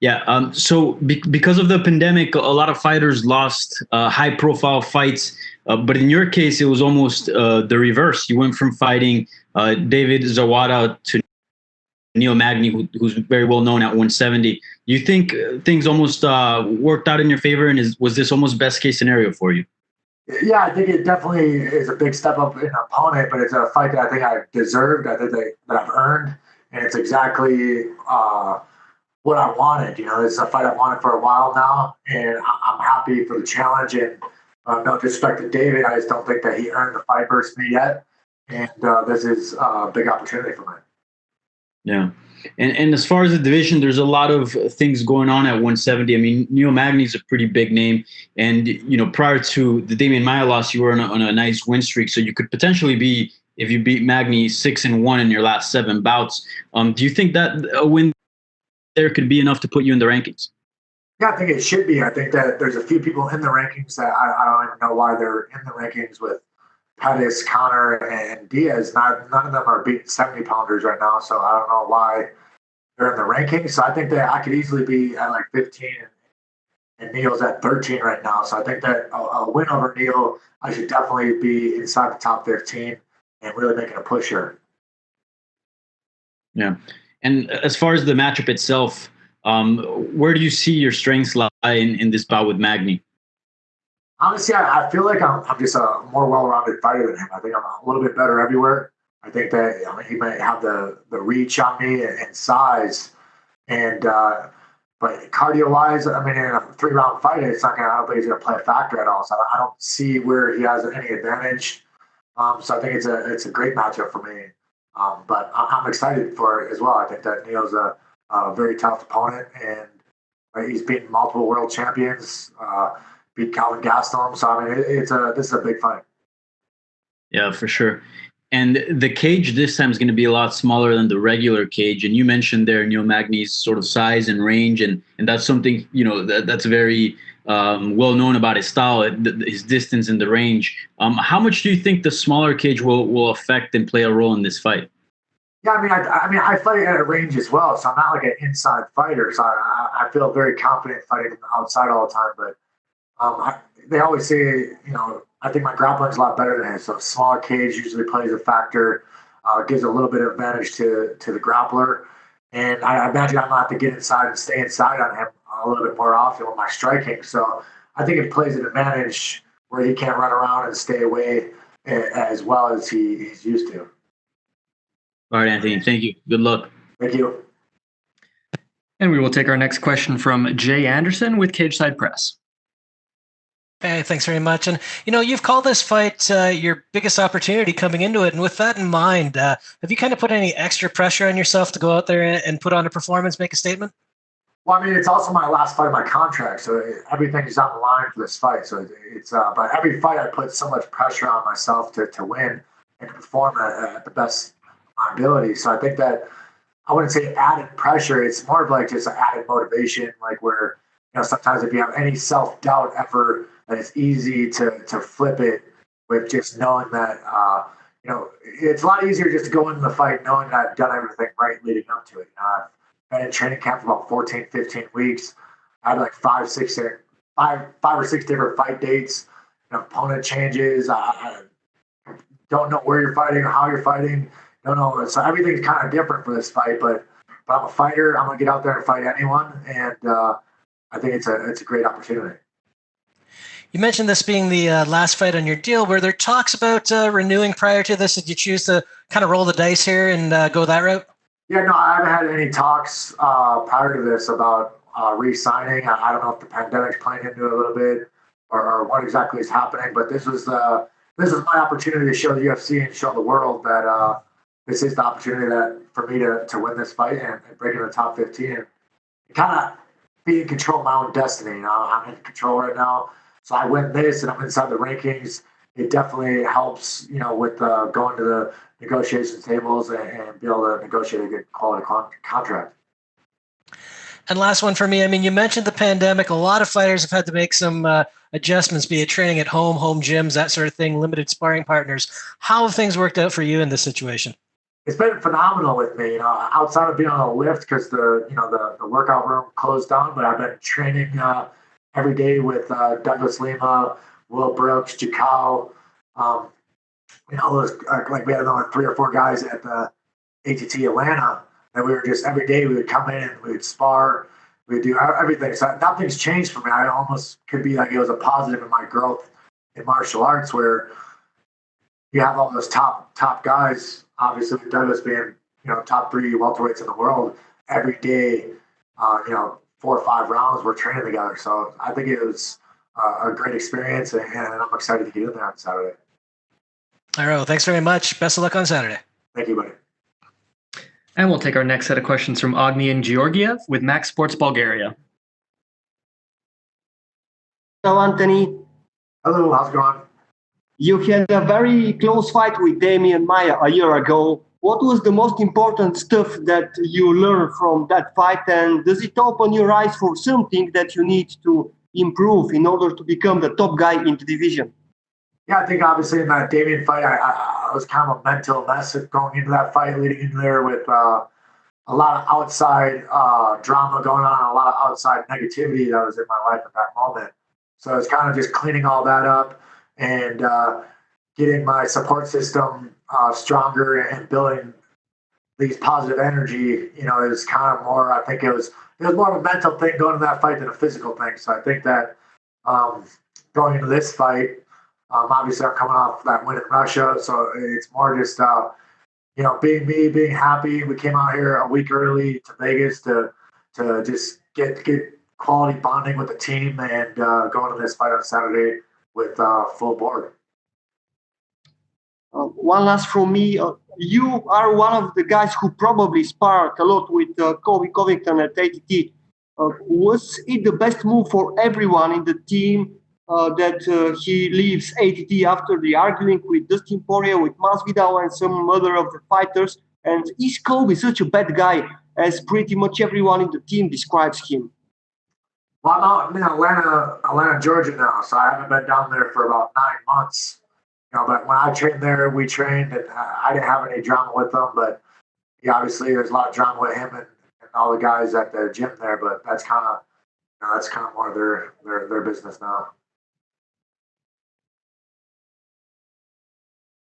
Yeah. Because of the pandemic, a lot of fighters lost high-profile fights. But in your case, it was almost the reverse. You went from fighting David Zawada to Neil Magny, who's very well known at 170. You think things almost worked out in your favor, and was this almost best case scenario for you? Yeah, I think it definitely is a big step up in opponent, but it's a fight that I think I deserved. I think that I've earned, and it's exactly what I wanted. It's a fight I've wanted for a while now, and I'm happy for the challenge. And no disrespect to David, I just don't think that he earned the fight versus me yet. And this is a big opportunity for me. Yeah. And as far as the division, there's a lot of things going on at 170. I mean, Neil Magny is a pretty big name. And, prior to the Damian Maia loss, you were on a nice win streak. So you could potentially be, if you beat Magny 6-1 in your last 7 bouts. Do you think that a win there could be enough to put you in the rankings? Yeah, I think it should be. I think that there's a few people in the rankings that I don't even know why they're in the rankings with Pettis, Connor, and Diaz. None of them are beating 70-pounders right now, so I don't know why they're in the rankings. So I think that I could easily be at like 15, and Neil's at 13 right now. So I think that a win over Neil, I should definitely be inside the top 15 and really making a push here. Yeah. And as far as the matchup itself, where do you see your strengths lie in this bout with Magny? Honestly, I feel like I'm just a more well-rounded fighter than him. I think I'm a little bit better everywhere. I think that he might have the reach on me and size, and but cardio-wise, I mean, in a 3-round fight, it's not gonna. I don't think he's gonna play a factor at all. So I don't see where he has any advantage. So I think it's a great matchup for me. But I'm excited for it as well. I think that Neil's a very tough opponent, and he's beaten multiple world champions. Beat Calvin Gastelum. So I mean, this is a big fight. Yeah, for sure. And the cage this time is going to be a lot smaller than the regular cage. And you mentioned there Neil Magny's sort of size and range, and that's something that's very well known about his style, his distance and the range. How much do you think the smaller cage will affect and play a role in this fight? Yeah, I mean, I fight at a range as well, so I'm not like an inside fighter. So I feel very confident fighting outside all the time, but. They always say, I think my grappling is a lot better than his. So smaller cage usually plays a factor, gives a little bit of advantage to the grappler. And I imagine I'm going to have to get inside and stay inside on him a little bit more often with my striking. So I think it plays an advantage where he can't run around and stay away as well as he's used to. All right, Anthony. Thank you. Good luck. Thank you. And we will take our next question from Jay Anderson with Cage Side Press. Hey, thanks very much. And, you've called this fight your biggest opportunity coming into it. And with that in mind, have you kind of put any extra pressure on yourself to go out there and put on a performance, make a statement? Well, I mean, it's also my last fight of my contract, so everything is on the line for this fight. So it's but every fight I put so much pressure on myself to win and to perform at the best of my ability. So I think that I wouldn't say added pressure. It's more of like just an added motivation, like where, sometimes if you have any self-doubt ever, that it's easy to flip it with just knowing that, it's a lot easier just to go into the fight knowing that I've done everything right leading up to it. I've been in training camp for about 14, 15 weeks. I had like five or six different fight dates, opponent changes. I don't know where you're fighting or how you're fighting. Don't know. So everything's kind of different for this fight, but I'm a fighter. I'm going to get out there and fight anyone. And I think it's a great opportunity. You mentioned this being the last fight on your deal. Were there talks about renewing prior to this? Did you choose to kind of roll the dice here and go that route? Yeah, no, I haven't had any talks prior to this about re-signing. I don't know if the pandemic's playing into it a little bit or what exactly is happening, but this is my opportunity to show the UFC and show the world that this is the opportunity for me to win this fight and break into the top 15 and kind of be in control of my own destiny. I'm in control right now. So I win this, and I'm inside the rankings. It definitely helps, with going to the negotiation tables and be able to negotiate a good quality contract. And last one for me. I mean, you mentioned the pandemic. A lot of fighters have had to make some adjustments, be it training at home gyms, that sort of thing, limited sparring partners. How have things worked out for you in this situation? it's been phenomenal with me. Outside of being on a lift because the workout room closed down, but I've been training every day with Douglas Lima, Will Brooks, Jakau. Those like we had another 3 or 4 guys at the ATT Atlanta, and we were just every day we would come in, we would spar, we would do everything. So nothing's changed for me. I almost could be like it was a positive in my growth in martial arts where you have all those top guys. Obviously, Douglas being top 3 welterweights in the world every day. 4 or 5 rounds we're training together. So I think it was a great experience, and I'm excited to get in there on Saturday. All right. Well, thanks very much. Best of luck on Saturday. Thank you, buddy. And we'll take our next set of questions from Ognian Georgiev with Max Sports Bulgaria. Hello, Anthony. Hello, how's it going? You had a very close fight with Damian Maia a year ago. What was the most important stuff that you learned from that fight, and does it open your eyes for something that you need to improve in order to become the top guy in the division? Yeah, I think obviously in that Damian fight, I was kind of a mental mess going into that fight, leading in there with a lot of outside drama going on, a lot of outside negativity that was in my life at that moment. So it's kind of just cleaning all that up and getting my support system stronger and building these positive energy. Is kind of more. I think it was more of a mental thing going into that fight than a physical thing. So I think that going into this fight. Obviously, I'm coming off that win in Russia, so it's more just being me, being happy. We came out here a week early to Vegas to just get quality bonding with the team and go into this fight on Saturday with full board. One last from me. You are one of the guys who probably sparred a lot with Kobe Covington at ATT. Was it the best move for everyone in the team? That he leaves ATT after the arguing with Dustin Poirier, with Masvidal, and some other of the fighters. And is Kobe such a bad guy, as pretty much everyone in the team describes him? Well, I'm out in Atlanta, Georgia now, so I haven't been down there for about 9 months. But when I trained there, we trained, and I didn't have any drama with them. But obviously, there's a lot of drama with him and all the guys at the gym there. But that's kind of more their business now.